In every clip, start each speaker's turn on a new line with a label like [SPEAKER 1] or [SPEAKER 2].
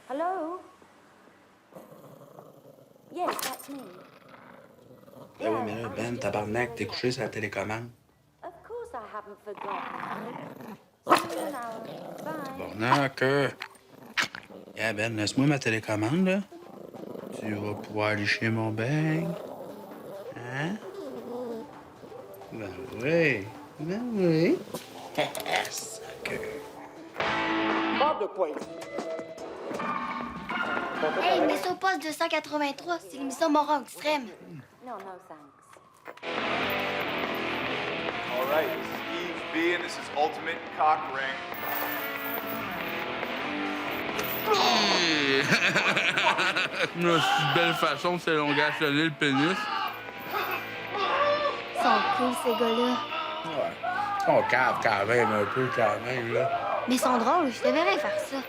[SPEAKER 1] Hello? Yes, that's me.
[SPEAKER 2] Ben oui, mais là, Ben, tabarnak, t'es couché sur la télécommande.
[SPEAKER 1] Of course I haven't forgotten. See you in an hour. Bye.
[SPEAKER 2] Tabarnak, Yeah, Ben, laisse-moi ma télécommande, là. Tu vas pouvoir aller chez mon beigne. Hein? Ben oui. Ben oui. Sucker.
[SPEAKER 3] Barbe de pointe.
[SPEAKER 4] Hey, mais ça au poste 283, c'est l'émission Moron Extrême.
[SPEAKER 1] No, no, thanks.
[SPEAKER 5] All right, this is Eve B, and this is Ultimate Cock Ring.
[SPEAKER 2] Une belle façon de s'élongationner le pénis.
[SPEAKER 4] Ils sont cool, ces gars-là.
[SPEAKER 2] Ouais. On cave quand même un peu, quand même, là.
[SPEAKER 4] Mais ils sont drôles, je te verrais faire ça.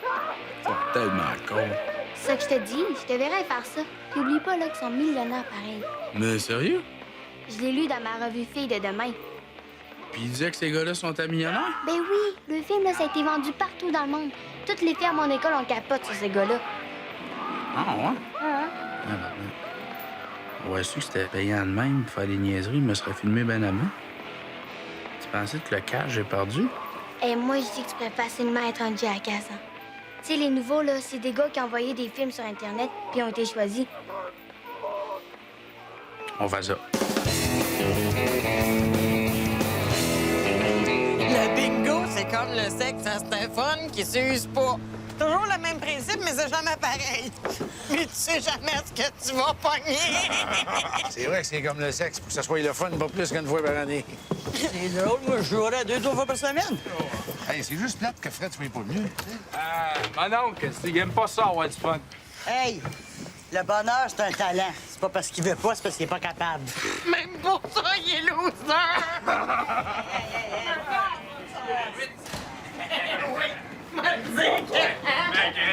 [SPEAKER 2] Ils sont tellement cons.
[SPEAKER 4] C'est ça que je te dis, je te verrais faire ça. Puis oublie pas, là, qu'ils sont millionnaires pareil.
[SPEAKER 2] Mais sérieux?
[SPEAKER 4] Je l'ai lu dans ma revue Filles de demain.
[SPEAKER 2] Puis il disait que ces gars-là sont millionnaires?
[SPEAKER 4] Ben oui, le film, là, ça a été vendu partout dans le monde. Toutes les filles à mon école, on capote sur ces gars-là.
[SPEAKER 2] Ah, ouais?
[SPEAKER 4] Hein?
[SPEAKER 2] Ah, ben, on aurait su que c'était payant de même pour faire des niaiseries, il me serait filmé ben avant. Tu pensais que le cash, j'ai perdu?
[SPEAKER 4] Et moi, je dis que tu pourrais facilement être un jackass, hein. Tu sais, les nouveaux, là, c'est des gars qui ont envoyé des films sur Internet puis ont été choisis.
[SPEAKER 2] On fait ça.
[SPEAKER 6] Le bingo, c'est comme le sexe à Stéphane qui s'use pas. Toujours le même principe, mais c'est jamais pareil. Mais tu sais jamais ce que tu vas pogner.
[SPEAKER 7] C'est vrai que c'est comme le sexe, pour que ça soit le fun, pas plus qu'une fois par année.
[SPEAKER 6] C'est drôle, moi, je jouerais 2-3 fois par semaine.
[SPEAKER 7] Hey, c'est juste plate que Fred soit pas venu.
[SPEAKER 8] Mon oncle, il aime pas ça, avoir du fun.
[SPEAKER 6] Hey, le bonheur, c'est un talent. C'est pas parce qu'il veut pas, c'est parce qu'il est pas capable. Même pour ça, il est loser!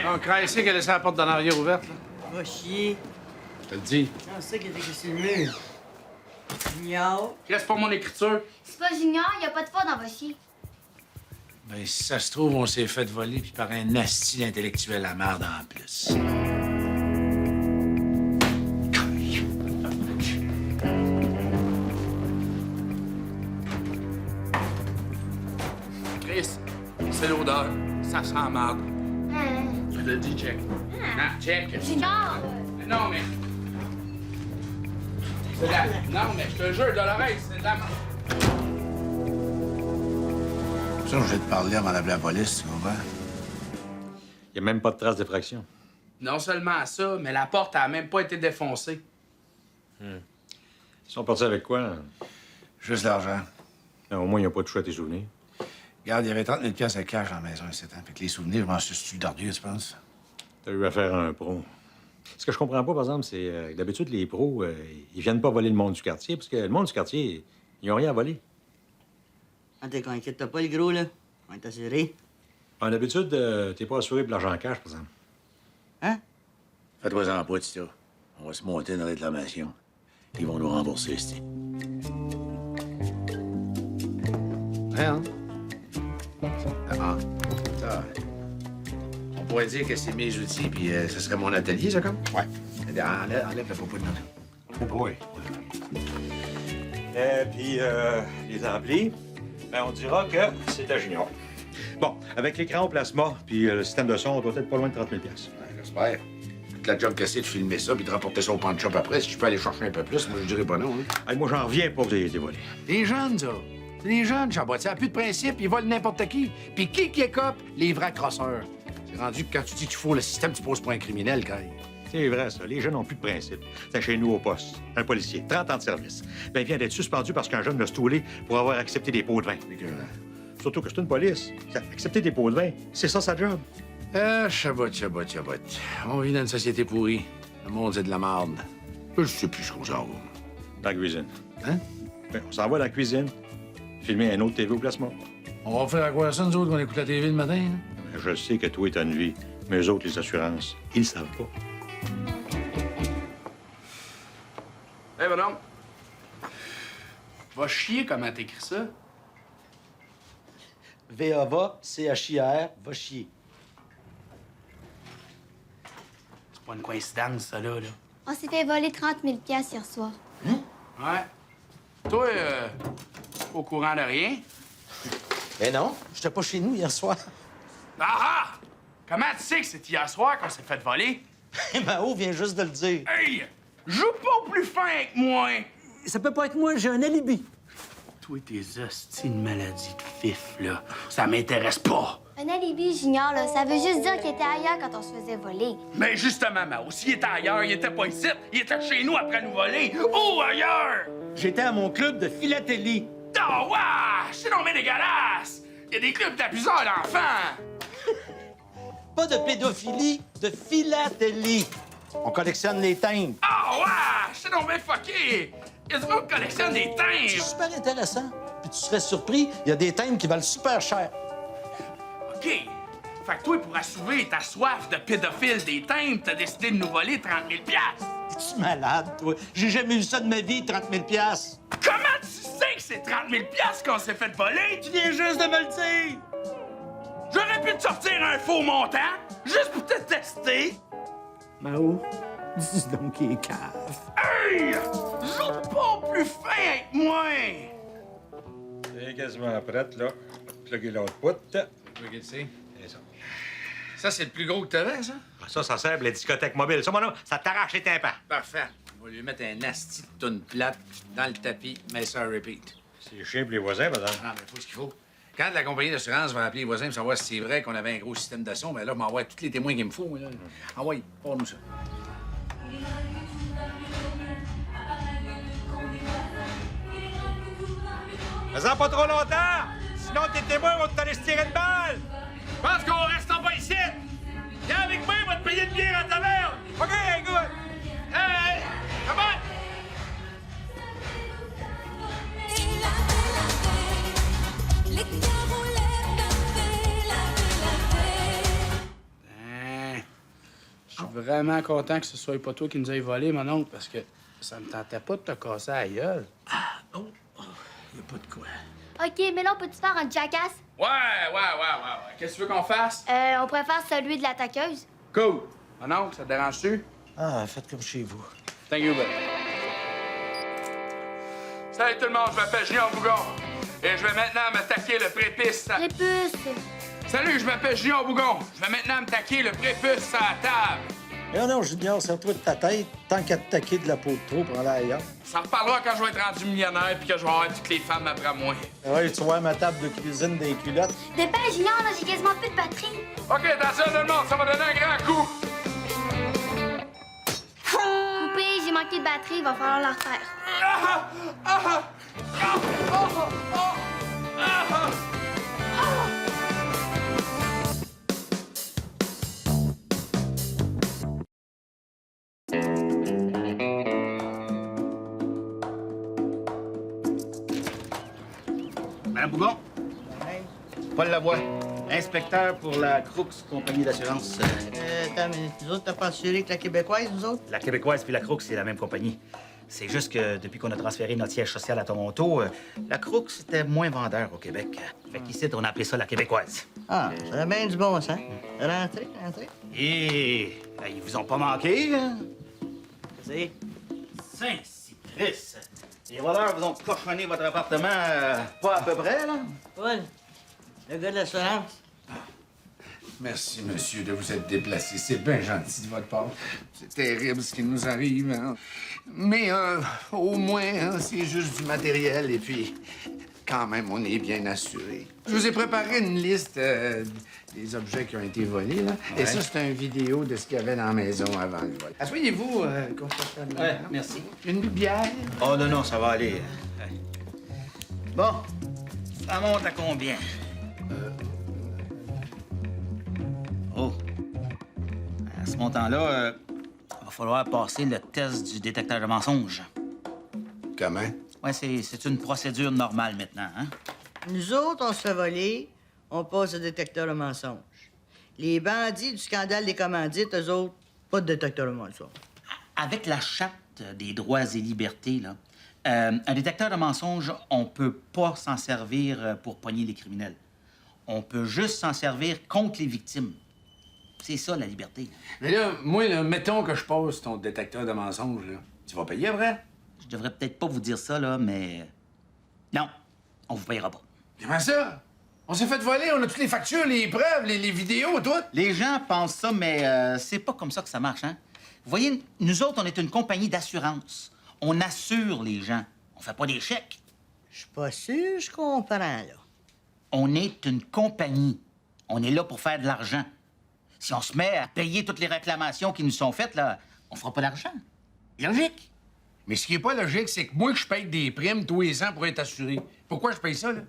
[SPEAKER 7] On craint ici qu'elle laisse la porte d'en arrière ouverte, là.
[SPEAKER 6] Va chier.
[SPEAKER 7] Je te le dis.
[SPEAKER 6] C'est ça qui est écrit sur le mur. Miaou.
[SPEAKER 2] Reste pour mon écriture.
[SPEAKER 4] C'est pas Junior, y a pas de faute dans vos chiens.
[SPEAKER 7] Ben, si ça se trouve, on s'est fait voler, puis par un asti intellectuel à merde en plus.
[SPEAKER 2] Chris, c'est l'odeur. Ça sent marde.
[SPEAKER 4] Hein?
[SPEAKER 2] Je te le dis, check. Non, check.
[SPEAKER 4] Junior!
[SPEAKER 2] Non, mais... C'est de la... Non, mais je te jure, Dolores, c'est de la...
[SPEAKER 7] Ça, je vais te parler avant d'appeler la police, tu comprends?
[SPEAKER 9] Il n'y a même pas de trace d'effraction.
[SPEAKER 2] Non seulement ça, mais la porte a même pas été défoncée.
[SPEAKER 9] Ils sont partis avec quoi?
[SPEAKER 7] Juste l'argent.
[SPEAKER 9] Non, au moins, ils n'ont pas touché à tes souvenirs.
[SPEAKER 7] Regarde, il y avait 30 000 piastres à cash dans la maison, etc. Fait que les souvenirs, je m'en suis d'ordieux, tu penses?
[SPEAKER 9] T'as eu affaire à un pro. Ce que je comprends pas, par exemple, c'est que d'habitude, les pros, ils viennent pas voler le monde du quartier, parce que le monde du quartier, ils ont rien à voler.
[SPEAKER 6] Ah, t'inquiète pas, le gros, là. On est assuré.
[SPEAKER 9] En d'habitude, t'es pas assuré pour l'argent en cash, par exemple.
[SPEAKER 6] Hein?
[SPEAKER 7] Fais-toi-en pas, ça. On va se monter dans la réclamation. Ils vont nous rembourser, c'ti. Hein? Ah, ça. On pourrait dire que c'est mes outils, puis ce serait mon atelier, ça, comme? Ouais. Enlève le propos de notre. Oh boy.
[SPEAKER 9] Puis, les amplis, ben, on dira que c'est à Junior. Bon, avec l'écran au plasma, puis le système de son, on doit être pas loin de 30 000 piastres.
[SPEAKER 7] J'espère. Toute la job que c'est de filmer ça, puis de rapporter ça au pawn shop après, si je peux aller chercher un peu plus, moi, je dirais pas non, hein.
[SPEAKER 9] Hey, moi, j'en reviens pas que vous ayez été volé.
[SPEAKER 7] Les jeunes, ça. C'est les jeunes, Chabot. Ça n'a plus de principe, ils volent n'importe qui. Puis qui écope? Les vrais crosseurs. C'est rendu que quand tu dis qu'il faut le système, tu poses pour un criminel, quand même.
[SPEAKER 9] C'est vrai, ça. Les jeunes n'ont plus de principe. C'est chez nous au poste. Un policier, 30 ans de service. Ben, il vient d'être suspendu parce qu'un jeune l'a stoulé pour avoir accepté des pots de vin. Surtout que c'est une police. Accepter des pots de vin, c'est ça sa job.
[SPEAKER 7] Chabot. On vit dans une société pourrie. Le monde, c'est de la marde. Je sais plus ce qu'on s'en va.
[SPEAKER 9] Dans la cuisine.
[SPEAKER 7] Hein?
[SPEAKER 9] Ben, on s'en va dans la cuisine. Filmer un autre TV au placement.
[SPEAKER 7] On va faire à quoi ça, nous autres, qu'on écoute la TV le matin? Hein?
[SPEAKER 9] Ben, je sais que toi, t'as une vie. Mais eux autres, les assurances, ils le savent pas.
[SPEAKER 2] Hey, bonhomme. Va chier comment t'écris ça.
[SPEAKER 3] V-A-V-A, C-H-I-R, va chier.
[SPEAKER 2] Pas une coïncidence, ça, là.
[SPEAKER 4] On s'est fait voler 30 000 $ hier soir.
[SPEAKER 2] Ouais. Toi, au courant de rien?
[SPEAKER 10] Eh non, j'étais pas chez nous hier soir.
[SPEAKER 2] Ah ah! Comment tu sais que c'est hier soir qu'on s'est fait voler?
[SPEAKER 10] Mao vient juste de le dire.
[SPEAKER 2] Hey! Joue pas au plus fin avec moi!
[SPEAKER 10] Ça peut pas être moi, j'ai un alibi.
[SPEAKER 2] Toi, tes hosties de maladie de fif, là, ça m'intéresse pas.
[SPEAKER 4] Un alibi, Junior, là, ça veut juste dire qu'il était ailleurs quand on se faisait voler.
[SPEAKER 2] Mais justement, Mao, s'il était ailleurs, il était pas ici, il était chez nous après nous voler. Où ailleurs?
[SPEAKER 10] J'étais à mon club de philatélie.
[SPEAKER 2] Oh, ouais! C'est non mais dégueulasse! Il y a des clubs d'abuseurs d'enfants!
[SPEAKER 10] Pas de pédophilie, de philatélie. On collectionne les timbres.
[SPEAKER 2] Oh, ouais! C'est non mais fucké! Il y a du monde qui collectionne des
[SPEAKER 10] C'est
[SPEAKER 2] timbres!
[SPEAKER 10] super intéressant. Puis tu serais surpris, il y a des timbres qui valent super cher.
[SPEAKER 2] OK. Fait que toi, pour assouvir ta soif de pédophile des timbres, t'as décidé de nous voler 30 000 $.
[SPEAKER 10] Es-tu malade, toi? J'ai jamais eu ça de ma vie, 30 000 $.
[SPEAKER 2] Comment tu sais que c'est 30 000 $ qu'on s'est fait voler?
[SPEAKER 10] Tu viens juste de me le dire.
[SPEAKER 2] J'aurais pu te sortir un faux montant, juste pour te tester.
[SPEAKER 10] Mao, dis donc qu'il est cave.
[SPEAKER 2] Hey! Joue pas plus fin avec moi!
[SPEAKER 9] C'est quasiment prête, là. Plugger l'autre poutre.
[SPEAKER 7] Regarde, c'est ça.
[SPEAKER 2] Ça, c'est le plus gros que t'avais, ça?
[SPEAKER 9] Ça sert pour les discothèques mobiles. Ça, mon homme, ça t'arrache les tympans.
[SPEAKER 7] Parfait. On va lui mettre un asti de toune plate dans le tapis, mais ça repeat.
[SPEAKER 9] C'est chiant pour les voisins, par exemple.
[SPEAKER 7] Ah, mais faut ce qu'il faut. Quand la compagnie d'assurance va appeler les voisins pour savoir si c'est vrai qu'on avait un gros système de son, ben là, je m'envoie tous les témoins qu'il me faut. Là. Ah ouais, parle-nous ça.
[SPEAKER 9] Fais-en pas trop longtemps! Sinon, tes témoins vont t'aller se tirer de balle!
[SPEAKER 2] Je pense qu'on reste en bas ici! Viens avec moi, on va te payer une bière à ta mère!
[SPEAKER 9] OK, good!
[SPEAKER 2] Hey! Come on! Je suis vraiment content que ce soit pas toi qui nous aille volé, mon oncle, parce que ça me tentait pas de te casser la gueule.
[SPEAKER 7] Y a pas de quoi.
[SPEAKER 4] OK, mais là, on peut-tu faire un jackass?
[SPEAKER 2] Ouais. Qu'est-ce que tu veux qu'on fasse?
[SPEAKER 4] On pourrait faire celui de l'attaqueuse.
[SPEAKER 2] Cool. Mon oncle, ça te dérange-tu?
[SPEAKER 10] Ah, faites comme chez vous.
[SPEAKER 2] Thank you, buddy. Salut tout le monde, je m'appelle Junior Bougon. Et je vais maintenant me taquer le prépuce.
[SPEAKER 4] Prépuce.
[SPEAKER 2] Salut, je m'appelle Junior Bougon. Je vais maintenant me taquer le prépuce à la table.
[SPEAKER 10] Non, non, Junior, serre-toi de ta tête. Tant qu'à te taquer de la peau de trop pour aller ailleurs.
[SPEAKER 2] Ça reparlera quand je vais être rendu millionnaire puis que je vais avoir toutes les femmes après moi.
[SPEAKER 10] Ouais, tu vois ma table de cuisine des culottes.
[SPEAKER 4] Dépêche, Junior, là, j'ai quasiment plus de batterie.
[SPEAKER 2] OK, attention tout le monde, ça va donner un grand coup.
[SPEAKER 4] Coupé, j'ai manqué de batterie, il va falloir la refaire.
[SPEAKER 11] Madame Bougon? Paul Lavoie, inspecteur pour la Crooks Compagnie d'assurance.
[SPEAKER 6] Attends, mais nous autres, t'as pas assuré que la québécoise, nous autres?
[SPEAKER 11] La Québécoise puis la Crooks, c'est la même compagnie. C'est juste que depuis qu'on a transféré notre siège social à Toronto, la Crooks était moins vendeur au Québec. Fait qu'ici, on a appelé ça la Québécoise.
[SPEAKER 6] Ah, ça a bien du bon sens. Rentrez.
[SPEAKER 11] Et ils vous ont pas manqué, hein? C'est Saint-Cypress. Les voleurs vous ont cochonné votre appartement pas à peu près, là?
[SPEAKER 6] Paul, le gars de l'assurance.
[SPEAKER 7] Merci, monsieur, de vous être déplacé. C'est bien gentil de votre part. C'est terrible ce qui nous arrive, hein? Mais au moins, hein, c'est juste du matériel et puis, quand même, on est bien assuré. Je vous ai préparé une liste des objets qui ont été volés, là.
[SPEAKER 11] Ouais.
[SPEAKER 7] Et ça, c'est une vidéo de ce qu'il y avait dans la maison avant le vol. Asseyez-vous confortablement.
[SPEAKER 11] Ouais, merci.
[SPEAKER 7] Une bière?
[SPEAKER 11] Oh non, ça va aller. Bon, ça monte à combien? Oh. À ce montant-là, il va falloir passer le test du détecteur de mensonges.
[SPEAKER 7] Comment?
[SPEAKER 11] Ouais, c'est une procédure normale maintenant, hein?
[SPEAKER 6] Nous autres, on se fait voler, on passe le détecteur de mensonges. Les bandits du scandale des commandites, eux autres, pas de détecteur de mensonges.
[SPEAKER 11] Avec la Charte des droits et libertés, là, un détecteur de mensonges, on peut pas s'en servir pour pogner les criminels. On peut juste s'en servir contre les victimes. C'est ça, la liberté.
[SPEAKER 7] Mais là, moi, là, mettons que je passe ton détecteur de mensonges, là. Tu vas payer, vrai?
[SPEAKER 11] Je devrais peut-être pas vous dire ça, là, mais... Non, on vous payera pas.
[SPEAKER 7] Comment ça? On s'est fait voler, on a toutes les factures, les preuves, les vidéos, tout.
[SPEAKER 11] Les gens pensent ça, mais c'est pas comme ça que ça marche, hein? Vous voyez, nous autres, on est une compagnie d'assurance. On assure les gens. On fait pas des chèques.
[SPEAKER 12] Je suis pas sûr, je comprends, là.
[SPEAKER 11] On est une compagnie. On est là pour faire de l'argent. Si on se met à payer toutes les réclamations qui nous sont faites, là, on fera pas d'argent. Logique.
[SPEAKER 7] Mais ce qui est pas logique, c'est que moi, je paye des primes tous les ans pour être assuré. Pourquoi je paye ça, là?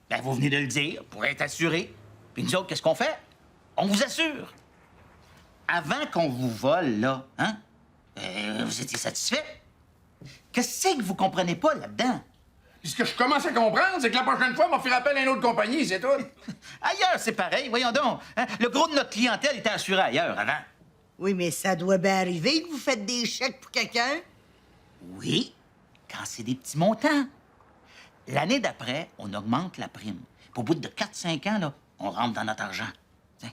[SPEAKER 11] Ben, vous venez de le dire, pour être assuré. Puis nous autres, qu'est-ce qu'on fait? On vous assure. Avant qu'on vous vole, là, hein? Vous étiez satisfait? Qu'est-ce que vous comprenez pas là-dedans?
[SPEAKER 7] Puis ce que je commence à comprendre, c'est que la prochaine fois, on m'a fait appel à une autre compagnie, c'est tout.
[SPEAKER 11] Ailleurs, c'est pareil, voyons donc. Hein? Le gros de notre clientèle était assuré ailleurs avant.
[SPEAKER 12] Oui, mais ça doit bien arriver que vous faites des chèques pour quelqu'un.
[SPEAKER 11] Oui, quand c'est des petits montants. L'année d'après, on augmente la prime. Puis au bout de 4-5 ans, là, on rentre dans notre argent. T'sais.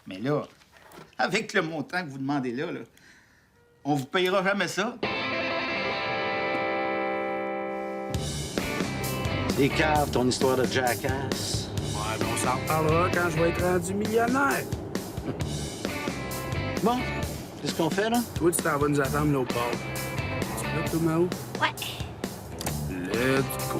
[SPEAKER 11] Mais là, avec le montant que vous demandez là, on vous payera jamais ça.
[SPEAKER 10] C'est cave, ton histoire de jackass.
[SPEAKER 2] Ouais, mais on s'en reparlera quand je vais être rendu millionnaire.
[SPEAKER 10] Bon, qu'est-ce qu'on fait, là?
[SPEAKER 2] Toi, tu t'en vas nous attendre l'autre bord. Tu es prêt, toi, Mao?
[SPEAKER 4] Ouais.
[SPEAKER 2] Let's go.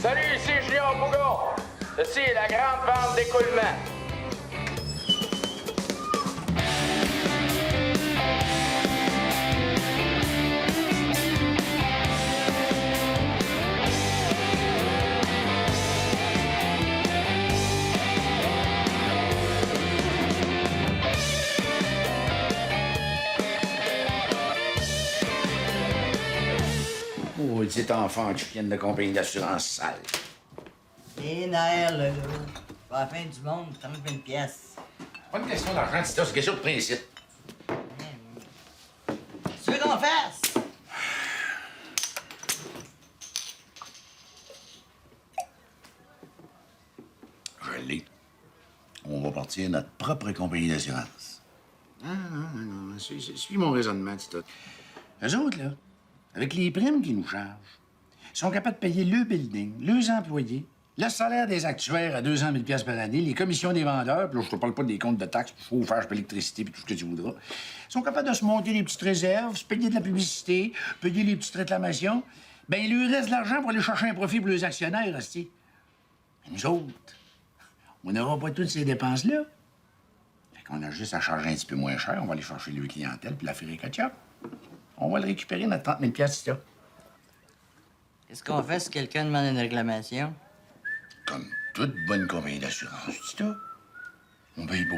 [SPEAKER 8] Salut, ici Junior Bougon. Ceci est la grande vente d'écoulement.
[SPEAKER 7] Oh, petit enfant, tu viens de compagnie d'assurance sale.
[SPEAKER 12] Et Naël, là, pour la fin du monde, 30 000 piastres.
[SPEAKER 7] Pas une question d'argent, c'est une question de principe.
[SPEAKER 12] Tu veux qu'on fasse?
[SPEAKER 7] Je l'ai. On va partir notre propre compagnie d'assurance. Non. Suis mon raisonnement, c'est tout. Eux autres, là, avec les primes qu'ils nous chargent, sont capables de payer le building, leurs employés, le salaire des actuaires à 200 000 $ par année, les commissions des vendeurs, puis là, je te parle pas des comptes de taxes, chauffage, puis électricité, puis tout ce que tu voudras. Ils sont capables de se monter des petites réserves, se payer de la publicité, payer les petites réclamations. Ben, il lui reste de l'argent pour aller chercher un profit pour les actionnaires, hostie. Mais nous autres, on n'aura pas toutes ces dépenses-là. Fait qu'on a juste à charger un petit peu moins cher, on va aller chercher le clientèle, puis la faire ketchup. On va le récupérer, notre 30 000 $, c'est ça.
[SPEAKER 12] Qu'est-ce qu'on fait si quelqu'un demande une réclamation?
[SPEAKER 7] Comme toute bonne compagnie d'assurance, c'est ça. On paye pas.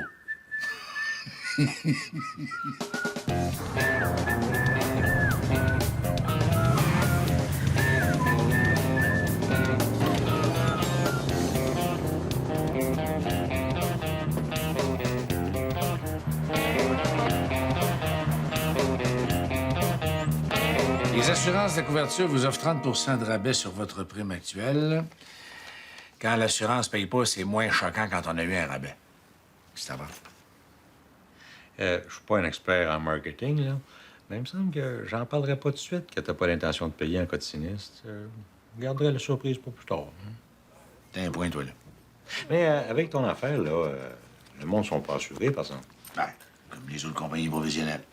[SPEAKER 7] Les assurances de couverture vous offrent 30 % de rabais sur votre prime actuelle. Quand l'assurance paye pas, c'est moins choquant quand on a eu un rabais. C'est ça va.
[SPEAKER 9] Je suis pas un expert en marketing, là, mais il me semble que j'en parlerai pas tout de suite que t'as pas l'intention de payer en cas de sinistre. Je garderai la surprise pour plus tard. Hein.
[SPEAKER 7] T'as un point, toi, là.
[SPEAKER 9] Mais avec ton affaire, là, le monde sont pas assurés, par exemple.
[SPEAKER 7] Ben, comme les autres compagnies professionnelles.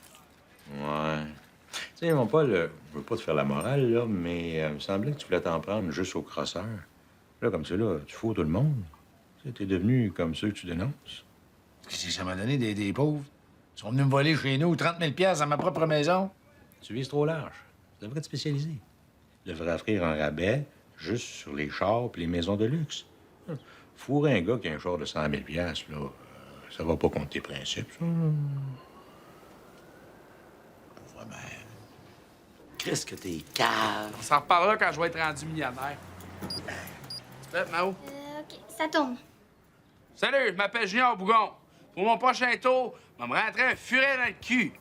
[SPEAKER 9] Ouais. Tu sais, mon Paul, je veux pas te faire la morale, là, mais il me semblait que tu voulais t'en prendre juste aux crosseurs. Là, comme ça, là, tu fous tout le monde. Tu sais, t'es devenu comme ceux que tu dénonces.
[SPEAKER 7] Qu'est-ce que ça m'a donné des pauvres? Ils sont venus me voler chez nous 30 000 $ dans ma propre maison.
[SPEAKER 9] Tu vises trop large. Tu devrais te spécialiser. Tu devrais offrir un rabais juste sur les chars et les maisons de luxe. Fourrer un gars qui a un char de 100 000 $, là, ça va pas contre tes principes, ça.
[SPEAKER 7] Vraiment.
[SPEAKER 10] Qu'est-ce que t'es cave?
[SPEAKER 8] On s'en reparlera quand je vais être rendu millionnaire. Tu prêt, Mao?
[SPEAKER 4] OK, ça tourne.
[SPEAKER 8] Salut, je m'appelle Junior Bougon.
[SPEAKER 2] Pour mon prochain tour, je vais me rentrer un furet dans le cul.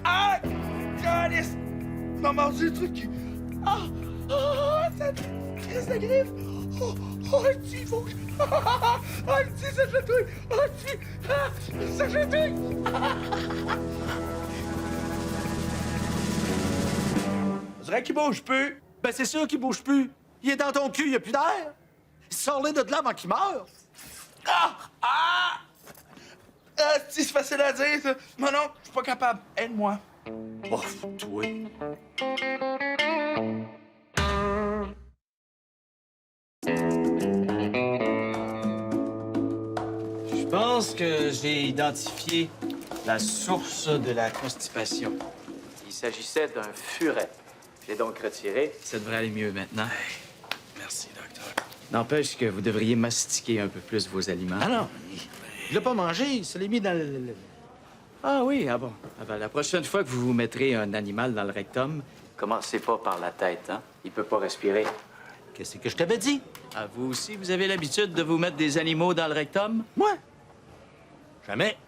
[SPEAKER 2] Ah! Calice! Tu m'as mordu le truc! Ah! Ah! Ça crise de griffe! Oh! Oh, le petit, faut que... Ah! Le petit, ça fait tout! Oh, le petit! Ah! Ça fait tout!
[SPEAKER 10] On dirait qu'il bouge plus. Ben, c'est sûr qu'il bouge plus. Il est dans ton cul, il n'y a plus d'air. Sors-le de là avant qu'il meure.
[SPEAKER 2] Ah! Ah! Ah, c'est facile à dire, ça. Non, non, je suis pas capable. Aide-moi.
[SPEAKER 10] Oh, toi.
[SPEAKER 13] Je pense que j'ai identifié la source de la constipation. Il s'agissait d'un furet. Je l'ai donc retiré. Ça devrait aller mieux maintenant.
[SPEAKER 2] Merci, docteur.
[SPEAKER 13] N'empêche que vous devriez mastiquer un peu plus vos aliments.
[SPEAKER 10] Ah non, je l'ai pas mangé, il se l'est mis dans le...
[SPEAKER 13] Ah oui, ah bon. Ah ben, la prochaine fois que vous vous mettrez un animal dans le rectum, commencez pas par la tête, hein? Il peut pas respirer.
[SPEAKER 10] Qu'est-ce que je t'avais dit?
[SPEAKER 13] Ah, vous aussi, vous avez l'habitude de vous mettre des animaux dans le rectum?
[SPEAKER 10] Moi? Jamais.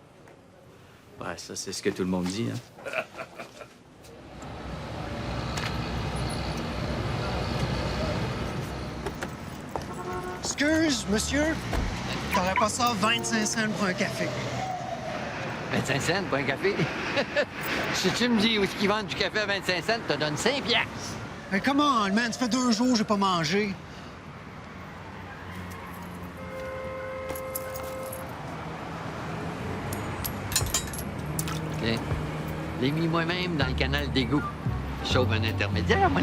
[SPEAKER 13] Ouais, ça, c'est ce que tout le monde dit, hein?
[SPEAKER 14] Excuse, monsieur, t'aurais pas ça 25 cents pour un café?
[SPEAKER 15] 25 cents pour un café? Si tu me dis où est-ce qu'ils vendent du café à 25 cents, te donne 5 piastres.
[SPEAKER 14] Mais comment, man? Ça fait 2 jours que j'ai pas mangé.
[SPEAKER 15] Tiens, l'ai mis moi-même dans le canal d'égout. Je sauve un intermédiaire, moi.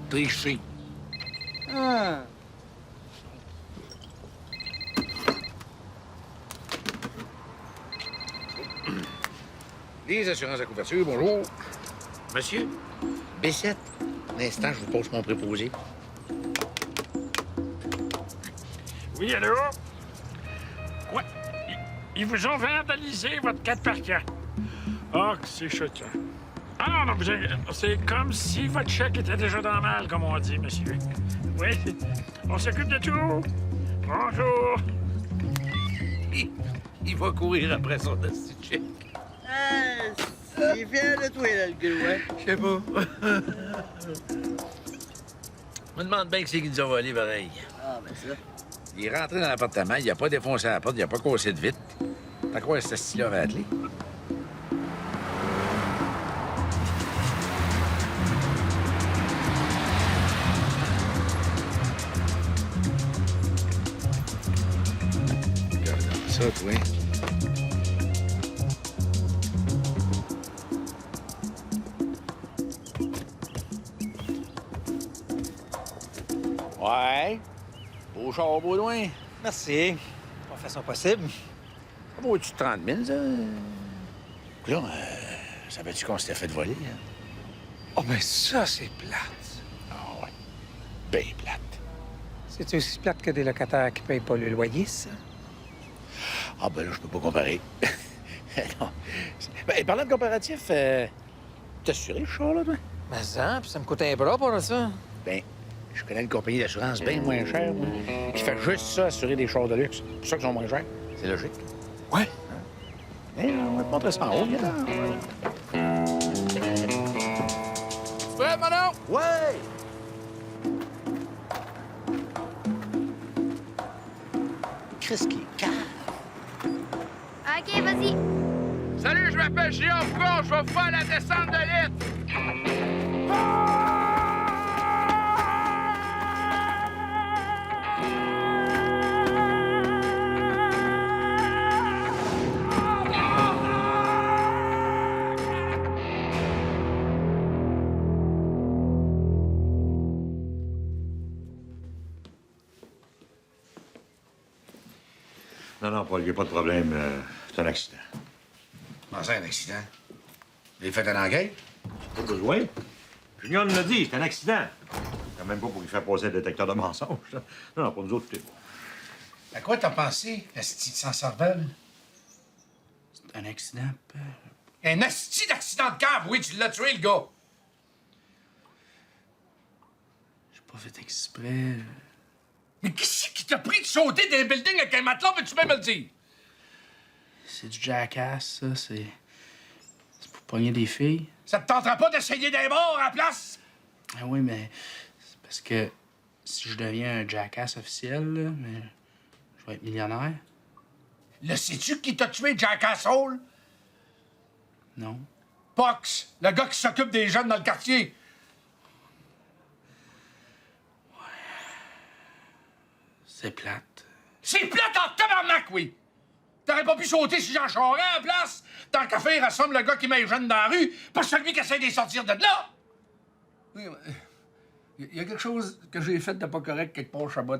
[SPEAKER 7] Tricher.
[SPEAKER 14] Ah.
[SPEAKER 7] Les assurances à couverture, bonjour. Monsieur, B7. Un instant, je vous pose mon préposé.
[SPEAKER 16] Oui, allô? Quoi? Ils vous ont vandalisé votre 4x4. Ah, que c'est choquant. Ah non, c'est comme si votre chèque était déjà dans le mal, comme on dit, monsieur. Oui, on s'occupe de tout. Bonjour.
[SPEAKER 7] Il va courir après son petit chèque.
[SPEAKER 12] Il est fier de toi, là, le gars, ouais.
[SPEAKER 7] Je sais pas. Je me demande bien que c'est qui nous a volé, pareil.
[SPEAKER 12] Ah, ben ça.
[SPEAKER 7] Il est rentré dans l'appartement, il a pas défoncé la porte, il a pas cassé de vitre. T'as quoi, ce style-là va atteler? Regarde ça, toi. Ouais. Beau char, beau loin.
[SPEAKER 10] Merci. Pas façon possible.
[SPEAKER 7] Ça vaut-tu 30 000, ça? Là, savais-tu qu'on s'était fait voler, hein?
[SPEAKER 10] Oh, mais ça, c'est plate.
[SPEAKER 7] Ah ouais. Bien plate.
[SPEAKER 10] C'est aussi plate que des locataires qui payent pas le loyer, ça?
[SPEAKER 7] Ah, ben là, je peux pas comparer. Non. Ben, parlant de comparatif, t'as assuré le char, là, toi?
[SPEAKER 10] Mais ça, puis ça me coûte un bras pour ça.
[SPEAKER 7] Ben, je connais une compagnie d'assurance bien moins chère, moi, qui fait juste ça, assurer des chars de luxe. C'est pour ça qu'ils sont moins chers. C'est logique.
[SPEAKER 10] Ouais.
[SPEAKER 7] Hey, on va te montrer ça en haut, viens là.
[SPEAKER 2] Prêt, Manon?
[SPEAKER 10] Ouais!
[SPEAKER 7] Chris qui est cave.
[SPEAKER 4] OK, vas-y.
[SPEAKER 2] Salut, je m'appelle Guillaume Foucault, je vais vous faire la descente de l'île.
[SPEAKER 9] Non, non, Paul, il n'y a pas de problème. C'est un accident.
[SPEAKER 7] Comment ça, un accident? Vous avez fait un enquête?
[SPEAKER 9] Pas besoin. Junior nous l'a dit, c'est un accident. Quand même pas pour lui faire passer le détecteur de mensonges. Ça. Non, pour nous autres, tout est bon.
[SPEAKER 7] À quoi t'as pensé, asti de sans-cervelle?
[SPEAKER 10] C'est un accident, père.
[SPEAKER 7] Un asti d'accident de cave, oui, tu l'as tué, le gars.
[SPEAKER 10] J'ai pas fait exprès.
[SPEAKER 7] Mais qu'est-ce qui t'a pris de sauter d'un building avec un matelas, veux-tu même me le dire?
[SPEAKER 10] C'est du jackass, ça. C'est pour pogner des filles.
[SPEAKER 7] Ça te tentera pas d'essayer des morts à la place?
[SPEAKER 10] Ah oui, mais c'est parce que si je deviens un jackass officiel, là, mais je vais être millionnaire.
[SPEAKER 7] Le sais-tu qui t'a tué, Jackass Hole?
[SPEAKER 10] Non.
[SPEAKER 7] Pox, le gars qui s'occupe des jeunes dans le quartier.
[SPEAKER 10] C'est plate.
[SPEAKER 7] C'est plate en tabarnak, oui! T'aurais pas pu sauter si Jean Charest à la place? Tant qu'à faire, assomme le gars qui met les jeunes dans la rue, pas celui qui essaie de les sortir de là!
[SPEAKER 2] Oui, il y a quelque chose que j'ai fait de pas correct quelque part, Chabot.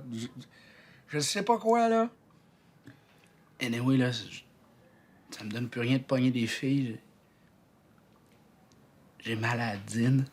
[SPEAKER 2] Je sais pas quoi, là.
[SPEAKER 10] Anyway, là, ça me donne plus rien de pogner des filles. J'ai mal à la dîne.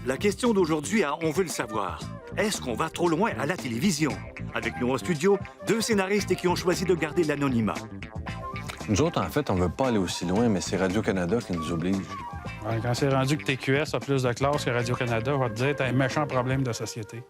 [SPEAKER 17] La question d'aujourd'hui à On veut le savoir. Est-ce qu'on va trop loin à la télévision? Avec nous en studio, deux scénaristes qui ont choisi de garder l'anonymat.
[SPEAKER 18] Nous autres, en fait, on veut pas aller aussi loin, mais c'est Radio-Canada qui nous oblige.
[SPEAKER 19] Ouais, quand c'est rendu que TQS a plus de classe que Radio-Canada, on va te dire t'as un méchant problème de société.